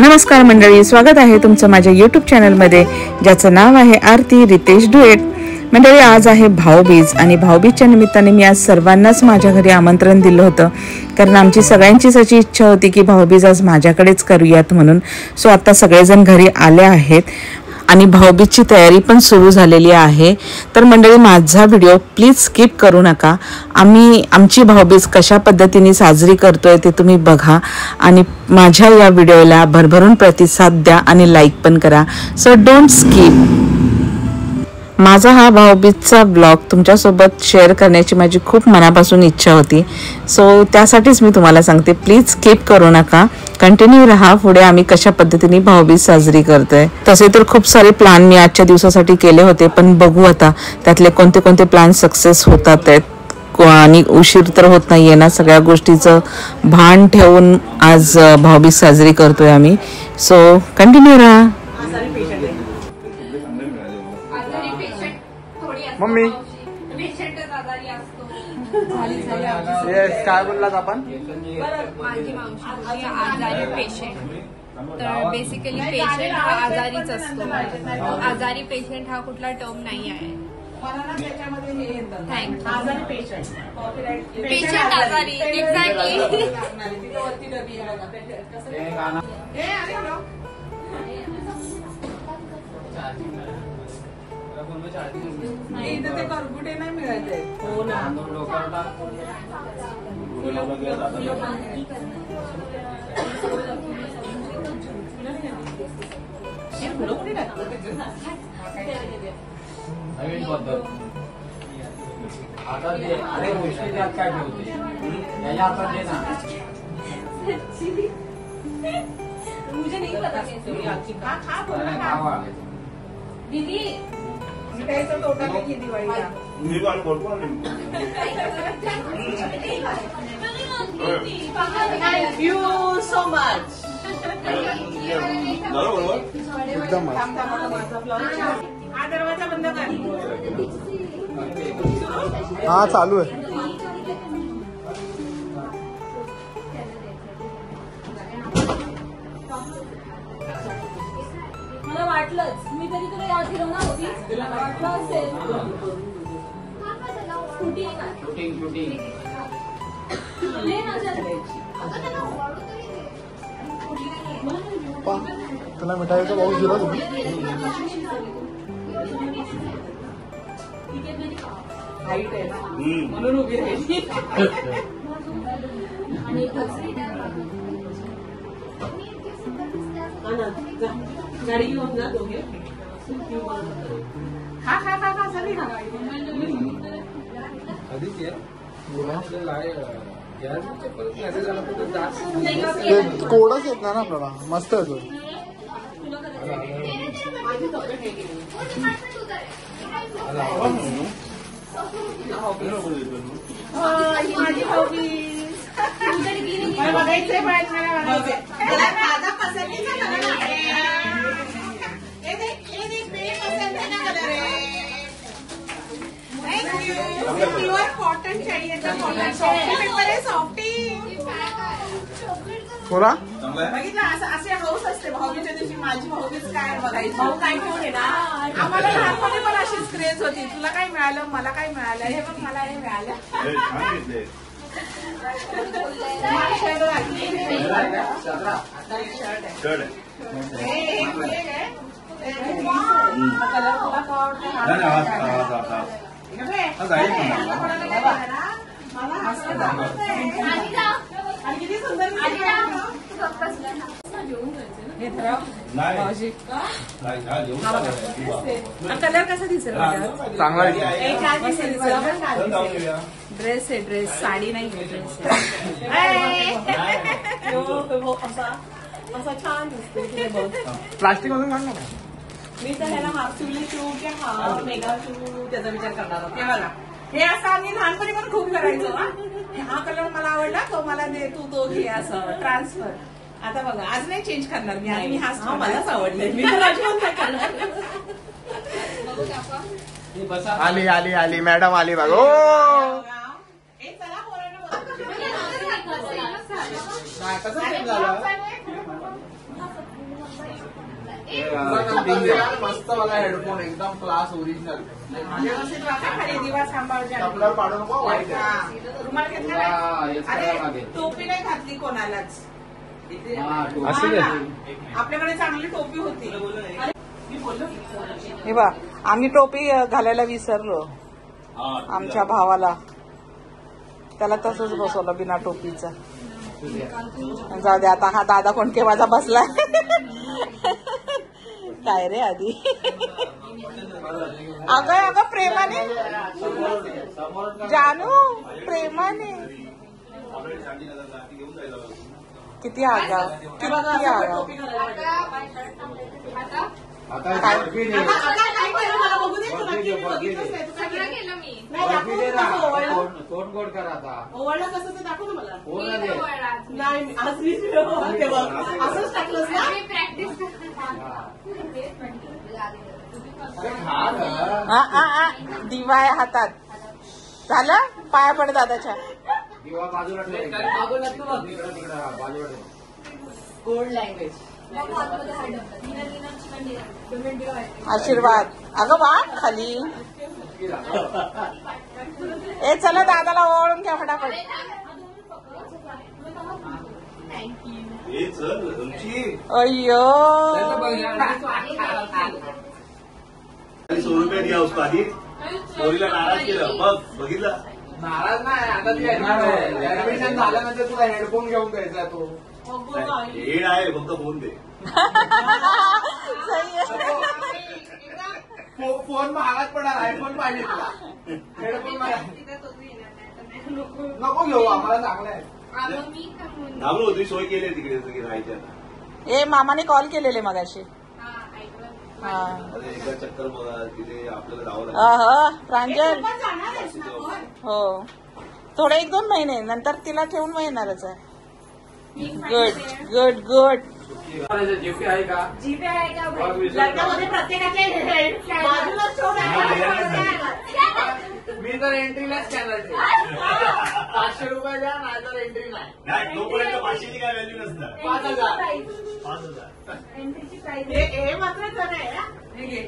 नमस्कार मंडळी, स्वागत आहे तुमचं माझ्या YouTube चॅनलमध्ये ज्याचं नाव आहे आरती रितेश डुएट। मंडळी, आज आहे भाऊबीज आणि भाऊबीजच्या निमित्ताने मी आज सर्वांनाच माझ्या घरी आमंत्रण दिलं होतं, कारण आमची सगळ्यांचीच अशी इच्छा होती की भाऊबीज आज माझ्याकडेच करूयात म्हणून। सो आता सगळेजण घरी आले आहेत आणि भाऊबीजची तयारी पण सुरू झालेली आहे। तर मंडळी, माझा व्हिडिओ प्लीज स्किप करू नका। आमची भाऊबीज कशा पद्धतीने साजरी करतोय ते तुम्ही बघा आणि माझ्या या व्हिडिओला भरभरून प्रतिसाद द्या आणि लाईक पण करा। So don't skip. माझा हा भाऊबीजचा ब्लॉग तुमच्यासोबत शेअर करण्याची माझी खूप मनापासून इच्छा होती। सो त्यासाठीच मी तुम्हाला सांगते, प्लीज स्किप करू नका, कंटिन्यू रहा। पुढे आम्ही कशा पद्धतीने भाऊबीज साजरी करतोय। तसे तर खूप सारे प्लॅन मी आजच्या दिवसासाठी केले होते, पण बघू आता त्यातले कोणते कोणते प्लॅन सक्सेस होतात आणि उशीर तर होत नाहीये ना। सगळ्या गोष्टीचं भान ठेवून आज भाऊबीज साजरी करतोय आम्ही। सो कंटिन्यू रहा। मम्मी काय बोललात आपण? माझी मावशी आजारी पेशंट, तर बेसिकली पेशंट हा आजारीच असतो। आजारी पेशंट हा कुठला टर्म नाही आहे। पेशंट आजारी, एक्झॅक्टली। इथं ते करगुटे नाही मिळाले। हो ना, नवीन पद्धत आता दे। अरे गोष्टी त्यात काय ठेवते याला आता दे ना। मुझे नहीं पता कैसे खा दीदी मिठाईचा तोटा नाही दिवाळीला। Thank you so much. एकदम हा दरवाजा बंद कर। हा चालू आहे। मला वाटलंच, मी तरी तुला याद फिरवणार होती, वाटलं असेल। शूटिंग तुला मिठाईचा पाऊस दिला तुम्ही? हाईट आहे म्हणून उभी राहिली। गाडी घेऊन जा दोघे। खा खा खा खा सगळी खा। कोडच येत ना आपल्याला, मस्त आहे तो। माझी भाऊबीज बघायचंय, बघायचंय। प्युअर कॉटन चाहिए था। सॉफ्टी पेपर आहे, सॉफ्टी। बोला बघितलं, असे हाऊस असते भाऊबीजच्या दिवशी। माझी भाऊबीज काय बघायची, भाऊ काय घेऊन येणार। आम्हाला लहानपणी पण अशीच क्रेज होती, तुला काय मिळालं, मला काय मिळालं, हे बघ मला हे मिळालं। किती सुंदर कलर कसा दिसेल? चांगला ड्रेस आहे, ड्रेस साडी नाही, ड्रेस असा छान दिसते। प्लास्टिक मधून काढ ना। मी तर ह्याला हाफ चुली शू की हा मेगा शू त्याचा विचार करणार होते। बघा, हे असं आम्ही लहानपणी पण खूप करायचो। हा कलर मला आवडला, तो मला दे, तू तो घे, असं ट्रान्सफर। आता बघा, आज नाही चेंज करणार मी, आज मी हा मलाच आवडलाय, मी तर अजिबात नाही करणार। आली आली आली मॅडम आली बघ। मस्त वाला हेडफोन एकदम क्लास ओरिजिनल. व्यवस्थित वाचा खाली दिवा सांभाळच्या. आपल्याला पाडू नको वाईट आहे. हा. रुमाल घेतला नाही? अरे टोपी नाही घातली कोणालाच. आपल्याकडे चांगली टोपी होती. मी बोललो हे बा आम्ही टोपी घालायला विसरलो आमच्या भावाला. त्याला तसंच बसवलं बिना टोपीचा. जाऊ दे आता हा दादा कोणके माझा बसला. काय रे आधी अगं अगं प्रेमाने जानू प्रेमाने किती आगा किती आगा. आता आता काय केलं मला बघू दे. तुला की मी बघितलंच नाही. तू काय सगळं केलं? केलं मी. नाही, दाखव कसं ओवाळलं. तोंड गोड कर आता. ओवाळलं कसं ते दाखव ना मला. हो ना मी रे. वळाच. नाही आज मी ते बघ. असंच टाकलंस ना. मी प्रॅक्टिस दिवा आहे हातात. झालं पाया पड दादाच्या. दिवा बाजूला ठेव. बाजूला ठेव. तिकडं बाजूला ठेव. Gold language. आशीर्वाद. अगं वा खाली. ए चला दादाला ओवाळून घ्या फटाफट. अय्यो 100 रुपये दिया उसको आधी चोरीला नाराज केलं बघ बघितलं. नाराज नाही. आता ती ऍडमिशन झाल्यानंतर तुला हेडफोन घेऊन द्यायचा तो. हेड आहे फक्त फोन दे. सही आहे. फोन महागात पडणार. आयफोन पाहिजे तुला. हेडफोन नको घेऊ. आम्हाला चांगलं आहे. मी का म्हणून. थांबलो होती सोय केली तिकडे सगळी राहायच्या. ए मामाने कॉल केलेले मगाशी. हा, ऐकलं. हा अरे एकदा चक्कर बघा तिथे आपल्याला जावं लागेल. प्रांजल पण जाणार आहेस ना पण. हो थोडे 1-2 महिने नंतर तिला ठेवून येणारच आहे. Good good good. जीपी आहे का? जीपे आहे का भाई? लग्नामध्ये प्रत्येकाचे बाजूलाच ठेवून मी तर एंट्रीला स्कॅनर ठेव. 500 रुपये द्या नाही तर एंट्री नाही. नाही तोपर्यंत 500ची काय व्हॅल्यू नसणार. 5,000. 5,000 हे मात्र खरं आहे हा. हे घे.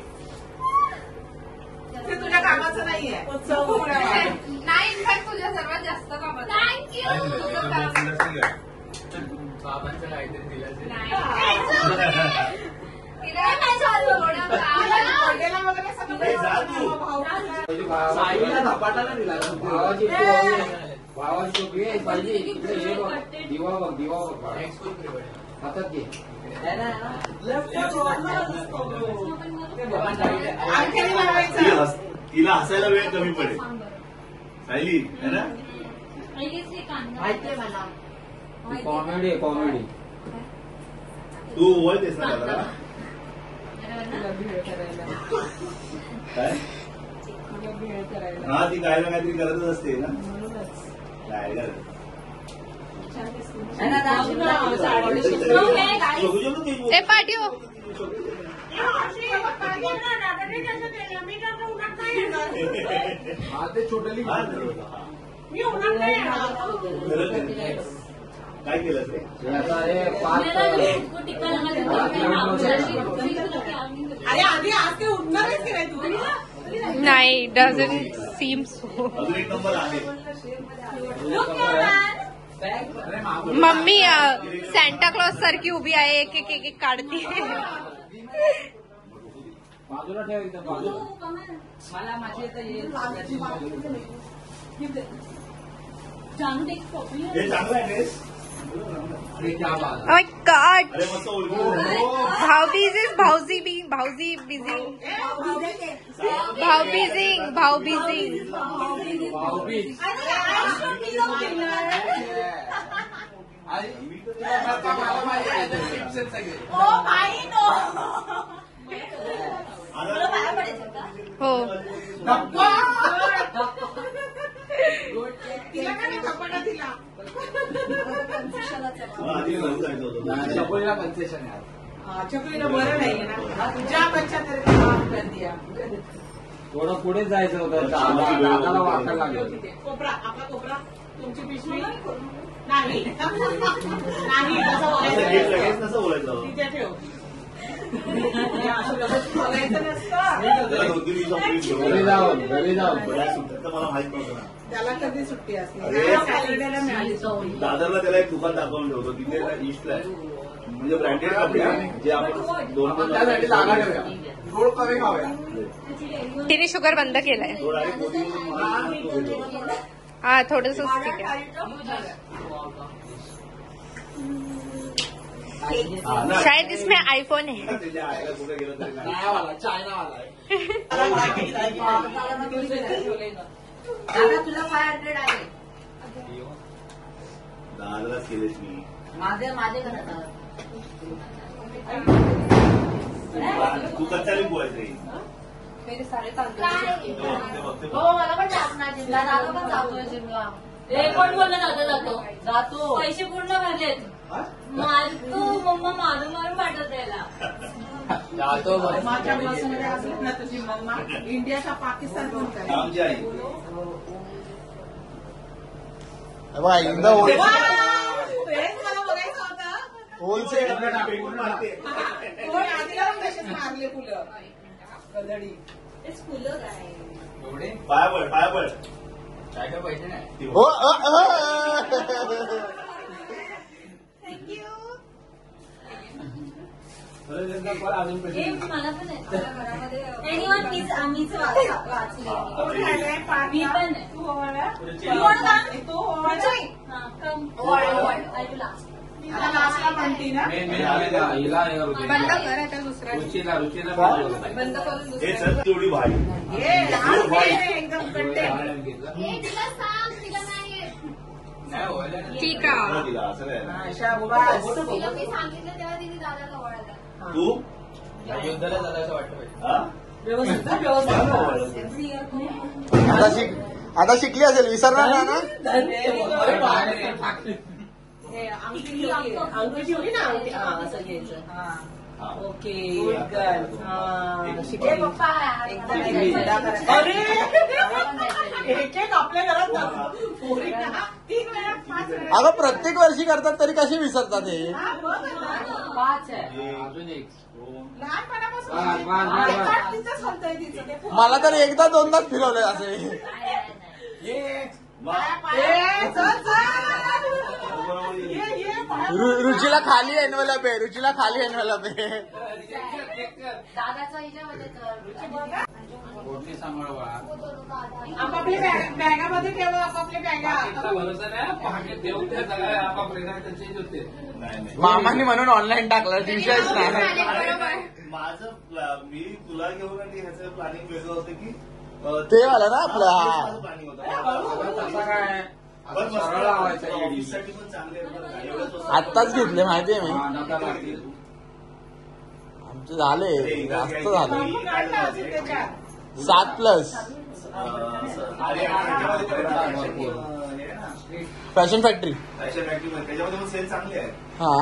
ते तुझ्या कामाचं नाहीये. उत्सव नाही इनफॅक्ट तुझ्या सर्वात जास्त कामात. थँक्यू. तुझं काम. बाबांचं काहीतरी दिलं असेल. तिला काय झालं? थोडं काम. बर्थडेला वगैरे ए, जा तू. सगळं साईला धपाटा नाही दिला. भावाची टोपी आहे पाहिजे. इकडे हे बघ. दिवा बघ बघ. हातात घे. आणखी बनवायचं. तिला हसायला वेळ कमी पडेल. सायली है ना. माहितीये मला. कॉमेडी आहे कॉमेडी. तू ओळखतेस ना दादा. काय हा ती काय ना काहीतरी करतच असते ना. काय करत ए पाठीव. हा ते छोटली मी उन्हात नाही येणार. काय केलं ते. अरे आधी आज ते उठणारच की नाही तू. नाही डझंट सीम सो. अजून एक नंबर आहे. मम्मी सॅन्टा क्लॉज सारखी उभी आहे. एक एक एक एक काढती. बाजूला ठेव एकदम बाजूला. मला माझे जानू एक टोपी हे चांगलं आहे ड्रेस. माय गॉड. अरे मस्त ओळखू. भाऊबीज इज भाऊजी बिंग भाऊजी बिझिंग. भाऊ बिझिंग भाऊ बिझिंग. भाऊबीज. मला माहिती आहे ते tips आहेत सगळे. हो. तिला का नाही धपाटा दिला. आधी घरून जायचं होतं. चपोलीला कन्सेशन आहे. चकलीला बरं नाहीये ना. ज्या बच्चा तरी माफ कर दिया. थोडं पुढे जायचं होतं. दादाला वाकायला लागलं. कोपरा आपला कोपरा. तुमची पिशवी नाही. नाही तसं असं बोलायचं लगेच कसं बोलायचं. तिथे ठेव. असं लगेच बोलायचं नसतं. जरा 2-3 दिवसापूर्वी घरी जाऊन बऱ्याच सुट्ट्या तर मला माहित नव्हतं ना. त्याला कधी सुट्टी असते अरे, सॅटर्डेला मिळाली. दादरला त्याला एक दुकान दाखवून ठेवतो तिथे ईस्टला आहे म्हणजे ब्रँडेड कपडे जे आपण आपण त्यासाठी जागा ठेवूया. गोड कमी खाऊया. तिने शुगर बंद केलाय. हा थोडस ठीक आहे. शायद इसमें आईफोन है. त्याच्या आईला कुठे गेलं तरी नाही. नयावाला चायनावाला आहे. तुला 500 आहे. दादरलाच केलेस मी. माझे घरात तू कच्चा लिंबू आहेस रे. हो मला पण टाकणार जिमला. दादा पण जातोय जिमला. कोण बोलला जातो पैसे पूर्ण भरलेत. तू मम्मा मारून पाठवत यायला. माझ्या बसमध्ये असत ना तुझी मम्मा इंडिया का पाकिस्तान कोणता आहे? आमची आई. तेच मला बघायचं होतं. होलसेल कोण आधीला पण तसेच मारले फुलं कदडी. फुलं काय एवढे पाया पड काय काय पैसे नाही. अजून पैसे मला पण आहे घरामध्ये. एनिवन मीच वाचली. कोण खायलंय? पाणी मी पण आहे. तू ओवाळा. तू कोण का? तू ओवाळा. आता लास्टला म्हणती ना. हिला बंद कर आता दुसऱ्या रुचीला बंद करून हे दुसऱ्या. सर तेवढी भारी. हे आज हे एकदम कंटेंट. तिला सांग तिला नाही येत. नाही व्हायला ठीक आहे. तिला असं काय शाबास. तिला मी सांगितलं तेव्हा तिने दादाला ओळखलं. तू युद्धाला झालं असं वाटतं पाहिजे. हा? व्यवस्थित आता शिकली असेल विसरणार ना. अंगठी ठेवली ना अंगठी. असं घ्यायचं. ओके शिकेल पप्पा. अरे एक आपल्या घरात पोरी 3 वेळा 5 वेळा. अगं प्रत्येक वर्षी करतात तरी कशी विसरतात हे. अजून एक लहानपणापासून तिचंच होतंय तिचं ते. मला तर एकदा दोनदाच फिरवलंय असे. रुचीला खाली एनवलप आहे. दादाचा हिच्यामध्ये गोष्टी सांभाळवा. आपापल्या बॅगामध्ये ठेवा. आपापल्या बॅगा. भरोसा नाही पहाटे देऊन त्या सगळ्या आपापल्या चेंज होते. नाही मामांनी म्हणून ऑनलाईन टाकलं विषयच नाही. माझं मी तुला घेऊन आणि ह्याचं प्लॅनिंग वेगळं होतं की ते वाला ना आपलं. प्लॅनिंग होतं तसं काय पण सरळ लावायचं ऑफिससाठी पण चांगले आहेत बरं का. एवढं स्वस्त. आत्ताच घेतले माहितीये मी. नका लागतील. आमचे झाले जास्त झाले. काढलं असेल त्याच्यात. 7+ फॅशन फॅक्टरी. त्याच्यामध्ये पण सेल चांगले आहेत. हा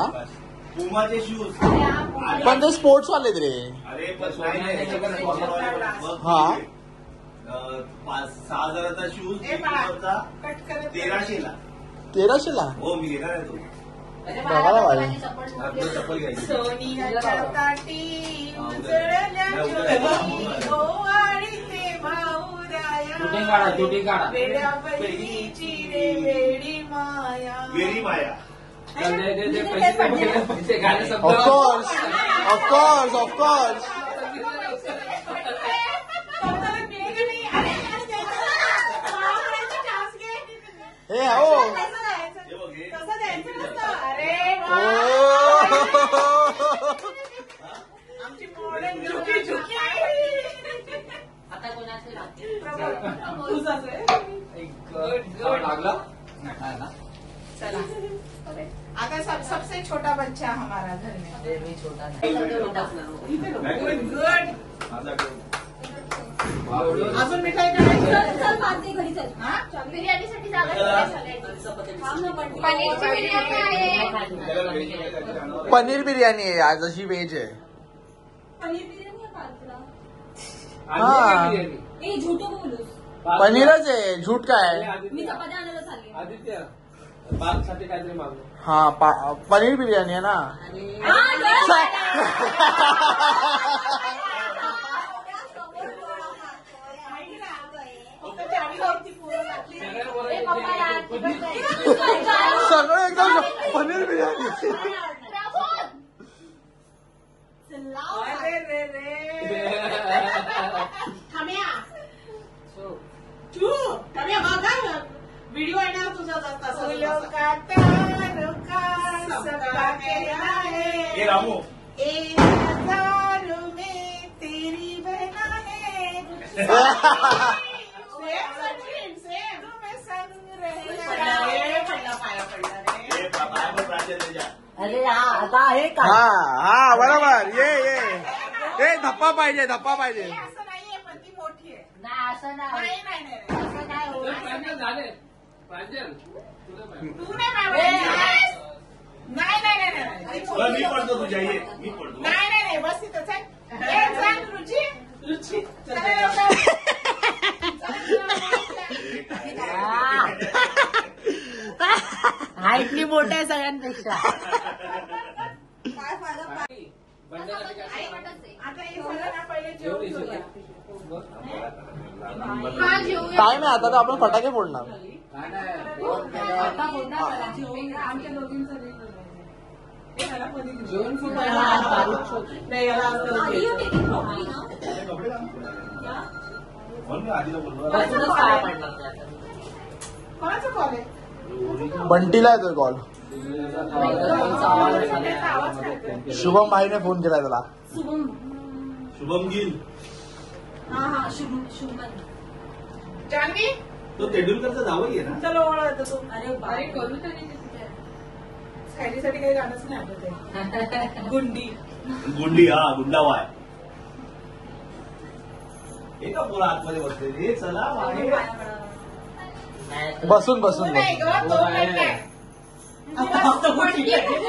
पुमाचे शूज. पण ते स्पोर्ट्स वाले रे. अरे पण हा. 6,000चा शूज ए बाळा. 1300ला. 1300ला हो मी घेणार आहे तो. बघायला पाहिजे. आपलं चप्पल घ्यायची. सोनियाच्या ताटी उजळल्या ज्योती, ओवाळीते भाऊराया. शूटिंग काढा. वेड्या बहिणीची रे वेडी माया. वेरी माया. पैसे गाणे शब्द ऑफकोर्स. हे हो. तसं द्यायचं नसतं. अरे वा. आमची मॉडेल झुकी आहे. आता कोणाचे लागते. तुझंच आहे. लागला चला आता सबसे छोटा बच्चा हमारा घर में. मी छोटा गुड. अजून मिठाई करायची. चल पाहते घरी चल. हा? बिर्याणीसाठी जागा पनीरची बिर्याणी आहे. पनीर बिर्याणी आहे आज. अशी व्हेज आहे. पनीर बिर्याणी आहे पार्कला. हा. ए झुटो बोलूस. पनीरच आहे. झूट काय. मी चपात्या आणायला चालली. आदित्य बागसाठी काहीतरी मागलो. हा पनीर बिर्याणी आहे ना. सगळं एकदम पनीर बिर्याणी. व्हिडिओ येणार तुझा हे रामू तेरी बहना अरे हा आता आहे का? हा बरोबर. ये धप्पा पाहिजे, धप्पा पाहिजे. असं नाहीये पण ती मोठी आहे. नाही असं नाही असं नाही होत. प्रांजल झाले. प्रांजल तुझं पाहिजे. तू नाही मी पडतो तुझ्या ये मी पडतो. नाही बस तिथंच आहे. रुची रुची हाईटली मोठा आहे सगळ्यांपेक्षा. काय फायदा बंडासाठी काय आता हे सगळं ना पहिले जेवून घेऊया. हा जेवूया. टाइम आहे आता तर आपण फटाके फोडणार. काय नाही. आमच्या दोघींचं जेवण फुट नाही याला आधीला बोललो कोणाचं कॉल आहे? बंटीला येतोय कॉल. शुभम भाईने फोन केलाय त्याला. शुभम गिल हा शुभम जानवी तो तेंडुलकरचा जावई आहे ना. चलो ओळख तू. अरे करू तरी सायलीसाठी काही गाणंच नाही आठवत आहे. गुंडी गुंडी हा गुंडावाय. हे का पोरा आतमध्ये बसलेली. हे चला बसून तू नाही ग, तो नाही. तू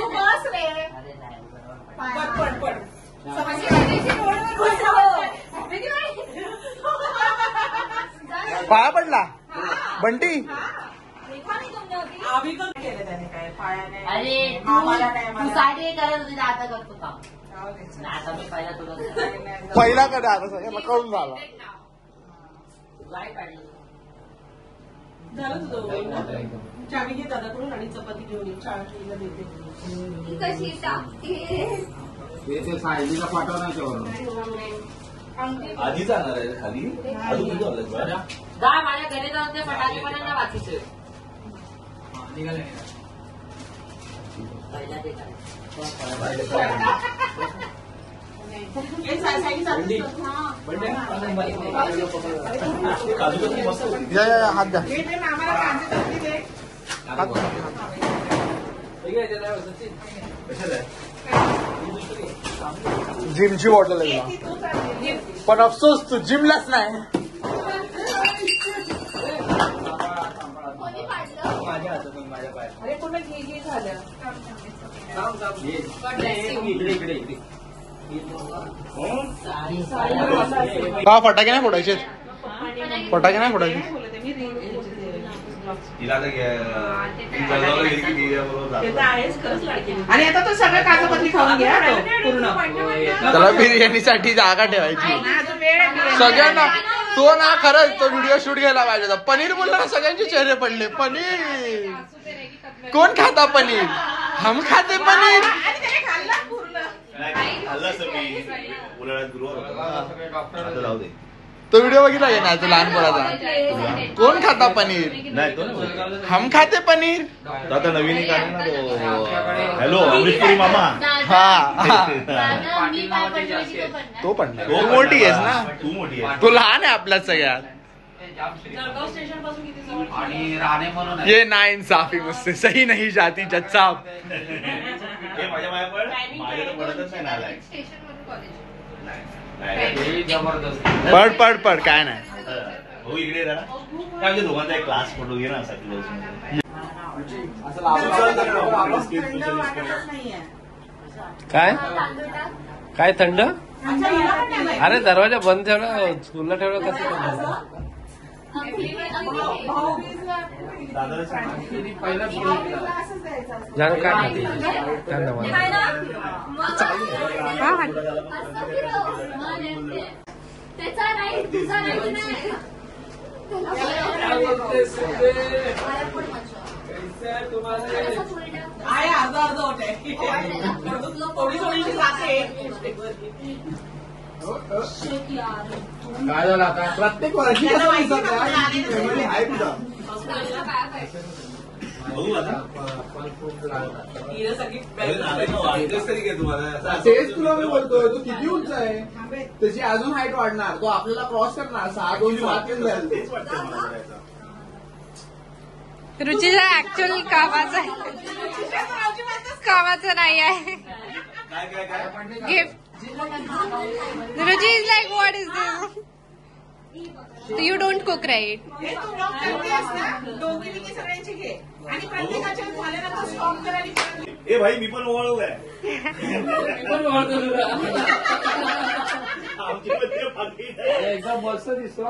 बस रे. पड पाया पडला बंटी. आम्ही पण केलं त्याने काय पायाने. अरे आम्हाला नाही तू मला. साठी करत होती ना, आता करतो काम. आता मी पहिला तुला पहिला कधी आता सगळं कळून झाला. गाय काढली. झालं तुझं. चावी घे दादाकडून आणि चपाती घेऊन ये. चावीला देते. ती कशी टाकते. ते सायलीला पाठव ना त्यावर. आधी जाणार आहे खाली. अजून किती वाजले? जा माझ्या घरी जाऊन ते फटाके पण वाचूचे. पहिला ते काय काजू कतली मस्त होती. या हात द्या. आम्हाला कांदे चटणी दे. कशाला आहे? जिमची बॉटल आहे ती तूच आणली. पण अफसोस तू जिमलाच नाही. कोणी पाडलं. माझ्या हातात माझ्या पायात. अरे पूर्ण घे झालं. इकडे का फटाके नाही फोडायचे. फटाके नाही फोडायचे. तिला आता जळगावला गेली की गेल्याबरोबर ते तर जातो. आहेच खरंच लाडकी. आणि आता तो सगळं काजूपत्री खाऊन घ्या तो पूर्ण. त्याला बिर्याणीसाठी जागा ठेवायची. ना, तो वेळ आहे. सगळ्यांना तो ना खरंच तो व्हिडिओ शूट घ्यायला पाहिजे होता. पनीर बोलला ना सगळ्यांचे चेहरे पडले. पनीर कोण खाता पनीर. हम खाते पनीर. आणि त्याने खाल्ला पूर्ण. खाल्लं असं मी उन्हाळ्यात गुरुवार होता. आता जाऊ दे. तो व्हिडिओ बघितला की नाही तो लहानपणाचा. कोण खाता पनीर. नाही तो नाही. हम खाते पनीर. तो आता नवीन एक आहे ना तो. हॅलो अमृतपुरी मामा. हा मी काय पडलं तो पण नाही. तू मोठी आहेस ना. तू मोठी आहे. तू लहान आहे आपल्यात सगळ्यात. जळगाव स्टेशन पासून किती जवळ. आणि राणे म्हणून आहे. ये ना इंसाफी मुझसे सही नहीं जाती जज साहब. हे माझ्या माया पण माझ्या तर पडतच नाही नालायक. स्टेशनवरून कॉलेज. हे जबरदस्त. पड काय नाही. हो इकडे राहा. काय म्हणजे दोघांचा एक क्लास फोटो घे ना असा क्लोज. असं लावून थंड वाटतच नाहीये. काय काय थंड. अच्छा, हिला पण नाही. अरे दरवाजा बंद ठेवला खुला ठेवला कसं. भाऊबीजला कुठे गेली? दादाला सांग. पहिला असंच द्यायचं असतं. जाण काय खाते कांदा मला काय ना हा त्याचा नाही तुझा नाही. आहे अर्ध अर्ध होते थोडी थोडीशी जाते. काय झालं आता प्रत्येक वर्षी त्याला कसं माहिती दिसत का आहे? आले ना. फॅमिली आहे तुझा बघू आता हिला सगळी वाटतेच तरी काय तुम्हाला तेच तुला मी बोलतोय तू किती उंच आहे त्याची अजून हाईट वाढणार तो आपल्याला क्रॉस करणार 6'2" जाईल. तेच वाटतं मला करायचं. रुचीचा ऍक्च्युअल कामाचं नाही आहे. काय काय काय gift Ruchi is like what is this you don't cook right. हे तू ब्लॉक करतेस ना दोघींनी सगळ्यांची घे आणि प्रत्येकाच्या झाल्यानंतर स्टॉप कर आणि परत ए भाई मी पण ओळख आहे आमची पण ते पाकिट आहे. एकदम मस्त दिसतो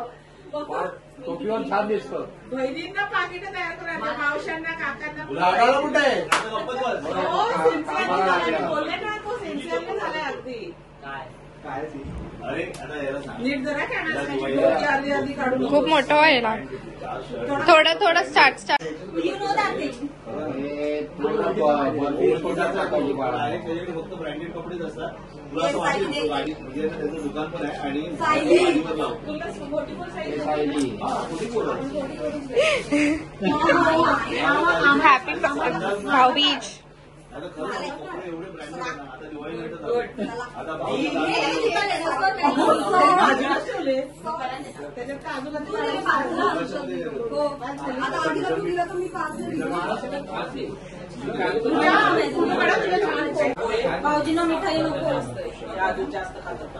टोपीवर छान दिसतो. बहिणींना पाकिटं तयार करायचं मावशांना काकांना लागायला कुठे आहे? आता गप्पच बस. हो, सिन्सिअरली झालंय. बोलले ना तो सिन्सिअरली झालाय अगदी काय ती? अरे आता याला सांग नीट जरा कॅमेरा अर्धी अर्धी काढून खूप मोठं व्हायला थोडं थोडं start You know that thing. Direct त्याच्याकडे फक्त ब्रँडेड कपडेच असतात. तुला असं वाटेल गाडी म्हणजे त्याचं दुकान पण आहे आणि गाडीवर लाव. तुला मोठी पण साईज हा, कुठे बोलत? हॅपी भाऊबीज. आता खरं कपडे एवढे ब्रँडेड आहे ना आता दिवाळी नंतर आता भाऊ बाजूलाच ठेवले त्याच्यात काजू भाऊजींना मिठाई नको. अजून जास्त खातात.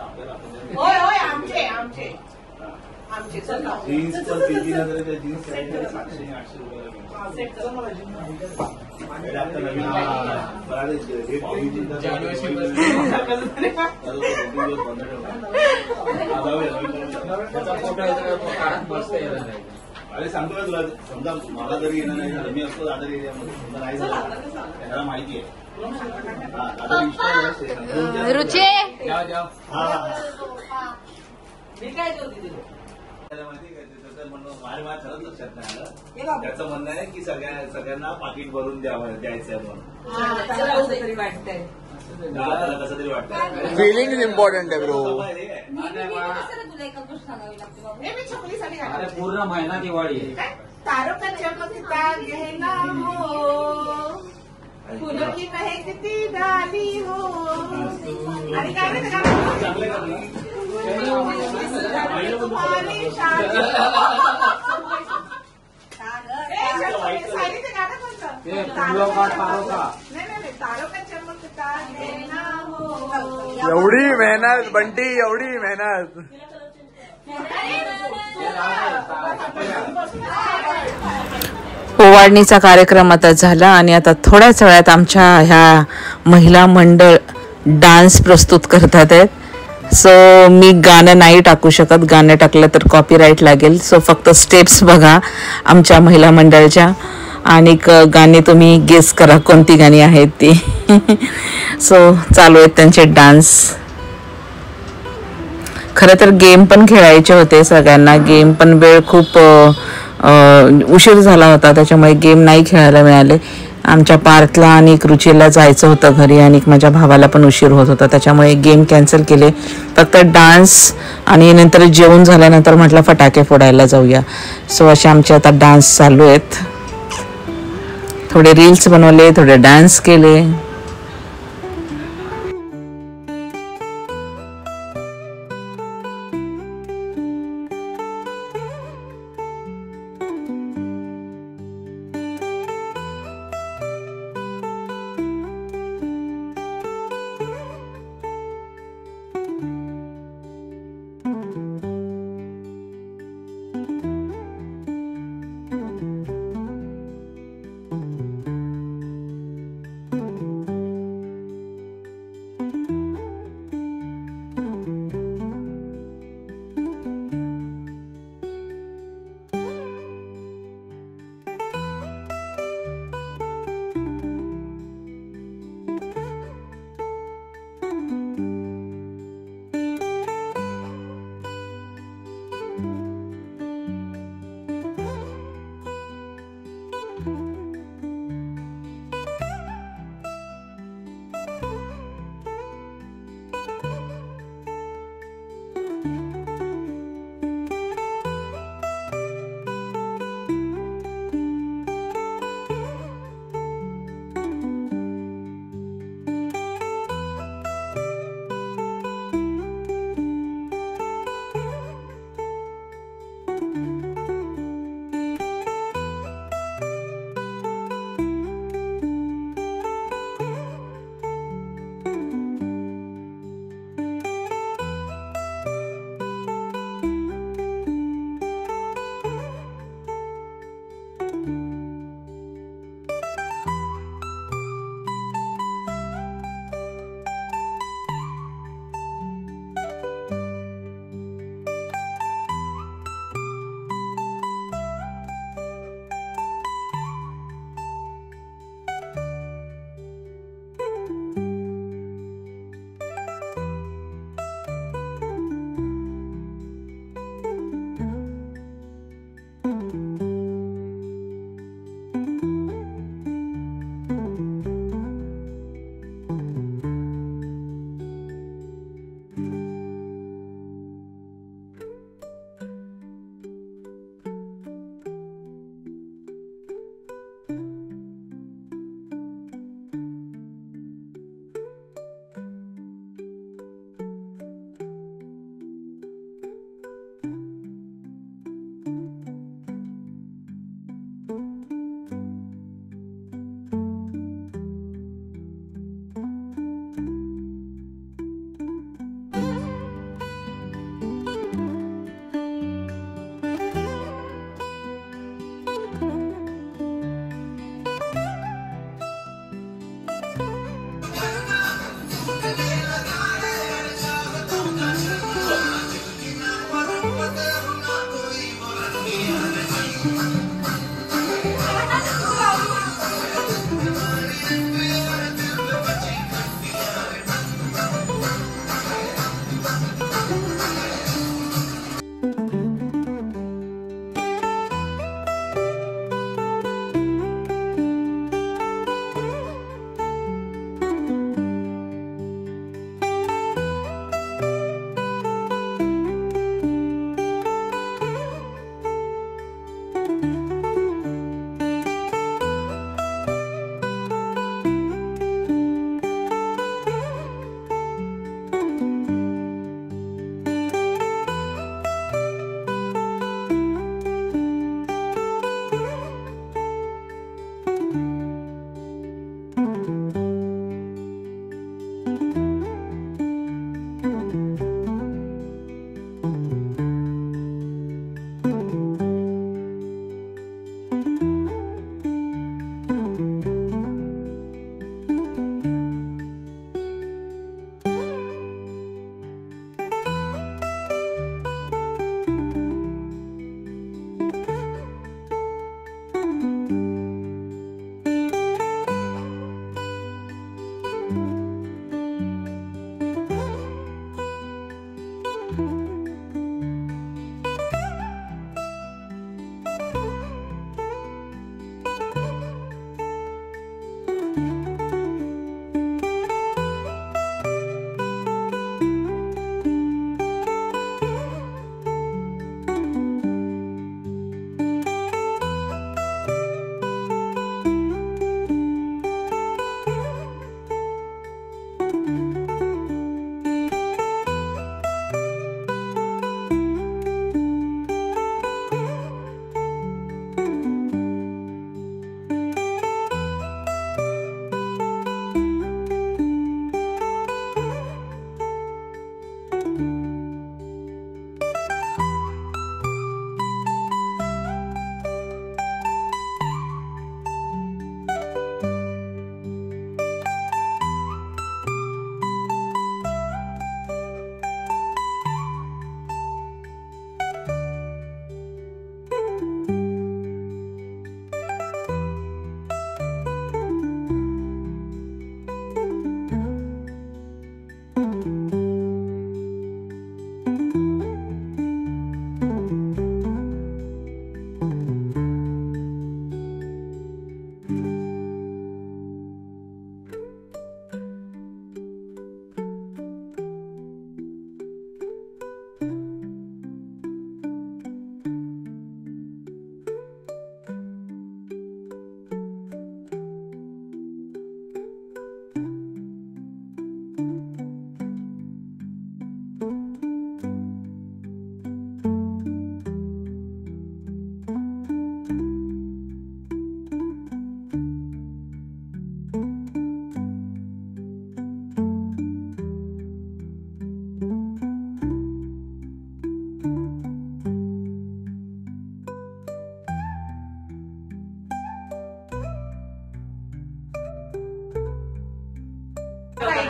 होय होय आमचे आमचे आमचे चल ना. जीन्स पण 3,000 जीन्स 700-800 रुपयाला आता नवीन बराच हे पावडीची अरे सांगतो ना तुला समजा मला जरी येणं नाही झालं मी असतो दादर एरियामध्ये समजा नाही झालं त्याला माहिती आहे. रुची मी काय जेवते माहिती काय त्याचं म्हणणं माझ्या खरंच लक्षात नाही आलं. त्याचं म्हणणं आहे की सगळ्यांना पाकिट भरून द्यायचं आहे म्हणून तरी वाटतंय त्याला कसं तरी वाटतं. फिलिंग इज इम्पॉर्टंट आहे ब्रो. तुला एका गोष्ट सांगावी लागते बाबा. हे मी छकुलीसाठी अरे घालते. पूर्ण महिना दिवाळी आहे. काय? तारों का चमकता गहना हो फूलों की महकती डाली हो आणि काय म्हणते गाणं? चांगलं गाणं. तुम्हारी शादी सायलीचं गाणं कोणतं? ते फुलो का तारो का नाही तारों का चमकता गहना हो एवढी मेहनत बंटी एवढी मेहनत. ओवाळणीचा कार्यक्रम आता झाला आणि आता थोड्याच वेळात आमच्या ह्या महिला मंडळ डान्स प्रस्तुत करतात आहेत. सो मी गाणं नाही टाकू शकत, गाणं टाकलं तर कॉपीराईट लागेल. सो फक्त स्टेप्स बघा आमच्या महिला मंडळच्या आणि गाणी तुम्ही गेस करा कोणती गाणी आहेत ती. सो चालू आहेत त्यांचे डान्स. खरं तर गेम पण खेळायचे होते सगळ्यांना, गेम पण वेळ खूप उशीर झाला होता त्याच्यामुळे गेम नाही खेळायला मिळाले. आमच्या पार्थला आणि रुचीला जायचं होतं घरी आणि माझ्या भावाला पण उशीर होत होता त्याच्यामुळे गेम कॅन्सल केले. फक्त डान्स आणि नंतर जेवण झाल्यानंतर म्हटलं फटाके फोडायला जाऊया. सो असे आमचे आता डान्स चालू आहेत. थोडे रील्स बनवले, थोडे डान्स केले.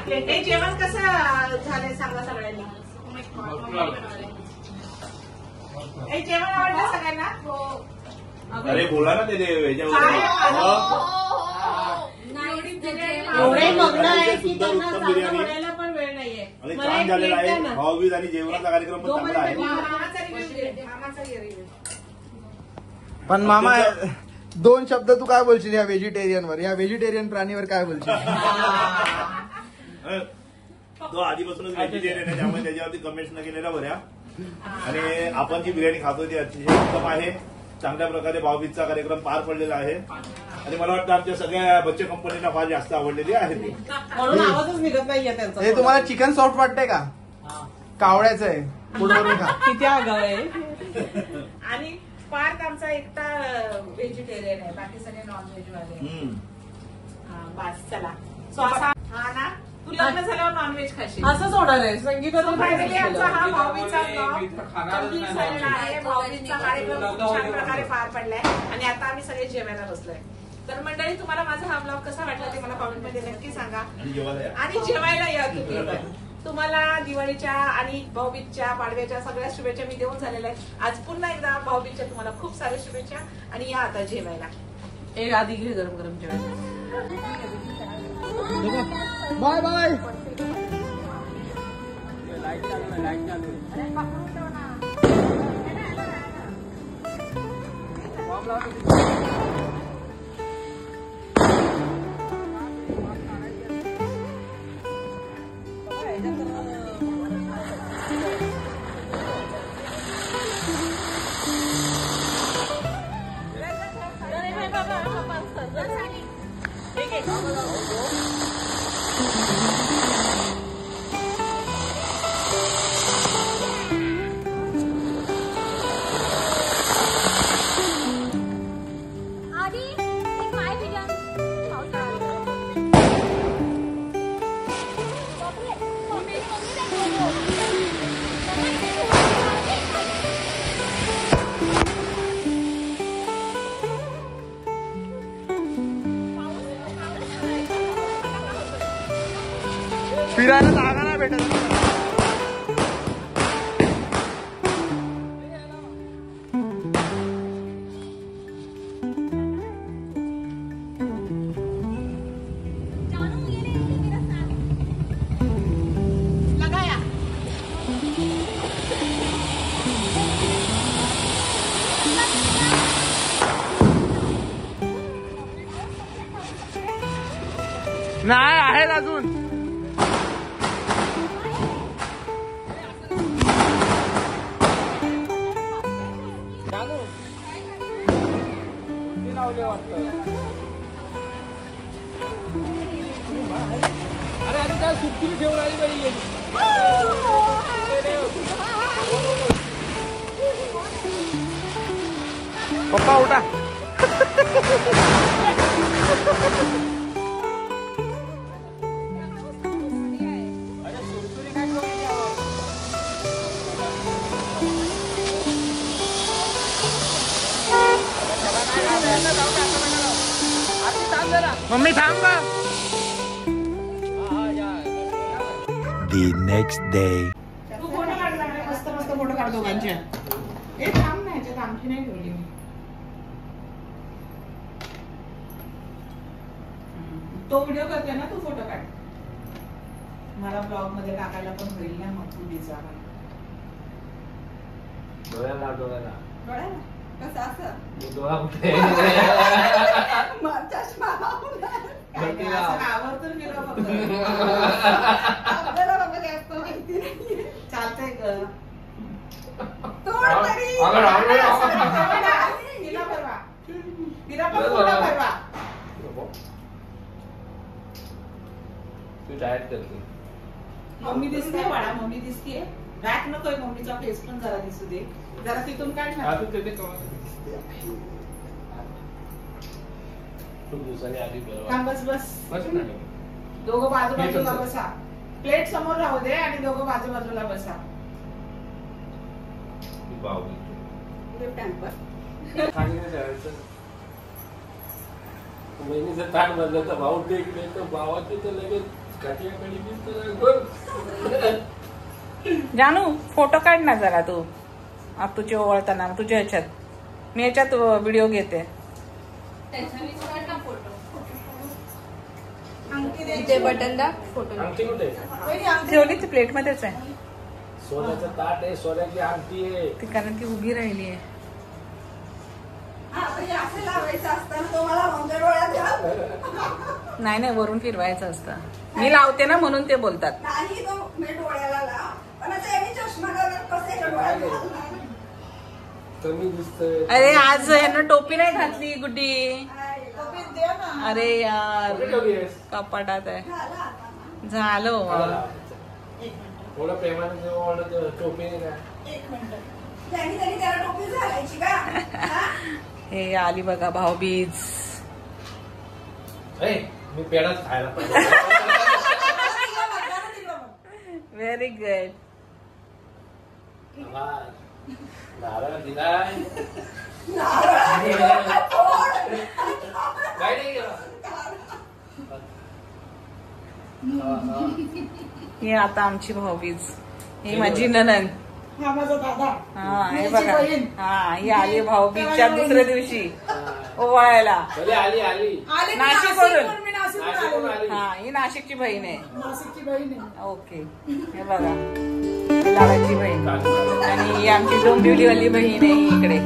हे जेवण कसं झालंय सांगा सगळ्यांनी. हे जेवण आवडलं सगळ्यांना. अरे बोला ना ते एवढे मग्न आहे की त्यांना चांगलं बोलायला पण वेळ नाहीये. आणि छान झालेला आहे. भाऊबीज आणि जेवणाचा कार्यक्रम पण चांगला आहे. पण मामा 2 शब्द तू काय बोलशील या व्हेजिटेरियनवर, या व्हेजिटेरियन प्राणीवर काय बोलशील? तो आधीपासूनच व्हेजिटेरियन आहे, त्यामुळे त्याच्यावरती कमेंट्स न केलेल्या बऱ्या. आणि आपण जी बिर्याणी खातो ती अतिशय उत्तम आहे. चांगल्या प्रकारे भाऊबीजचा कार्यक्रम पार पडलेला आहे आणि मला वाटतं आमच्या सगळ्या बच्चे कंपनीला फार जास्त आवडलेली आहे ती. म्हणून आवाजच निघत नाहीये त्यांचा. हे तुम्हाला चिकन सॉफ्ट वाटतंय का? कावळ्याचं आहे, पुढवरून खा. किती आगाव आहे. आणि पार्थ आमचा एकटा व्हेजिटेरियन आहे, बाकी सगळे नॉनव्हेज वाले. बस चला. हा ना, तू लग्न झाल्यावर नॉनव्हेज खाशील असंच होणार आहे. संगीताचा फायनली आमचा हा भाऊबीजचा ब्लॉग कंप्लीट झालेला आहे. भाऊबीजचा कार्यक्रम खूप छान प्रकारे पार पडलाय आणि आता आम्ही सगळे जेवायला बसलोय. तर मंडळी, तुम्हाला माझा हा ब्लॉग कसा वाटला ते मला कॉमेंटमध्ये नक्की सांगा आणि जेवायला या तुम्ही. तुम्हाला दिवाळीच्या आणि भाऊबीजच्या, पाडव्याच्या सगळ्या शुभेच्छा मी देऊन झालेल्या आहेत. आज पुन्हा एकदा भाऊबीजच्या तुम्हाला खूप साऱ्या शुभेच्छा आणि या आता जेवायला. एक आधी घे गरम गरम जेवायला. Bye bye. फिरायला जागा नाही भेटत. नाही आहेत अजून. अरे अरे काय सुट्टी ठेवून आली पाहिजे. पप्पा उठा. मम्मी थांब का. The next day. तू फोटो काढला, मस्त मस्त फोटो काढ दोघांचे. हे थांब ना, ह्याच्यात आमची नाही ठेवली मी. तो व्हिडिओ करते ना, तू फोटो काढ. मला ब्लॉग मध्ये टाकायला पण होईल ना मग तुझीचा डोळ्याला डोळ्याला डोळ्याला कसं असं डोळा कुठे चष्मा गलती ना. आवडतं गेलं फक्त आपल्याला बाबा जास्त माहिती नाही चालतंय ग तोड तरी तिला भरवा तिला पण पूर्ण भरवा तू डायट करते मम्मी दिसते वाडा मम्मी दिसते बॅक नकोय मम्मीचा फेस पण जरा दिसू दे जरा तिथून काढ ना आता ते खूप दिवसांनी आधी थांब बस बस बस ना दोघं बाजूबाजूला बसा प्लेट समोर राहू दे आणि दोघं बाजूबाजूला बसा महिनीचं ताट बदलं तर भाऊ टेकले तर भावाचे तर लगेच काठीयाकडे जानू फोटो काढ ना जरा तू तुझी ओवळताना तुझ्या ह्याच्यात मी ह्याच्यात व्हिडिओ घेते इथे बटन दाब फोटो अंगठी कुठे ठेवली ती प्लेट मध्येच आहे सोन्याचं ताट आहे सोन्याची अंगठी आहे ती कारण ती उभी राहिली आहे नाही नाही वरून फिरवायचं असतं मी लावते ना म्हणून ते बोलतात कमी दिसतंय अरे आज ह्यानं टोपी नाही घातली गुड्डी अरे यार कपाटात आहे झालं थोडं प्रेमाने जेव्हा टोपी नाही का हे आली बघा भाऊबीज मी पेढाच खायला पाहिजे व्हेरी गुड नारळ दिलाय काय नाही गेला ही आता आमची भाऊबीज ही माझी ननंद हा माझा दादा हा हे बघा हा ही आली भाऊबीजच्या दुसऱ्या दिवशी ओवाळायला आली आली नाशिकवरून नाशिकवरून आली हा ही नाशिकची बहीण आहे नाशिकची बहीण आहे ओके हे बघा लाडाची बहीण आणि ही आमची डोंबिवलीवाली बहीण आहे ही इकडे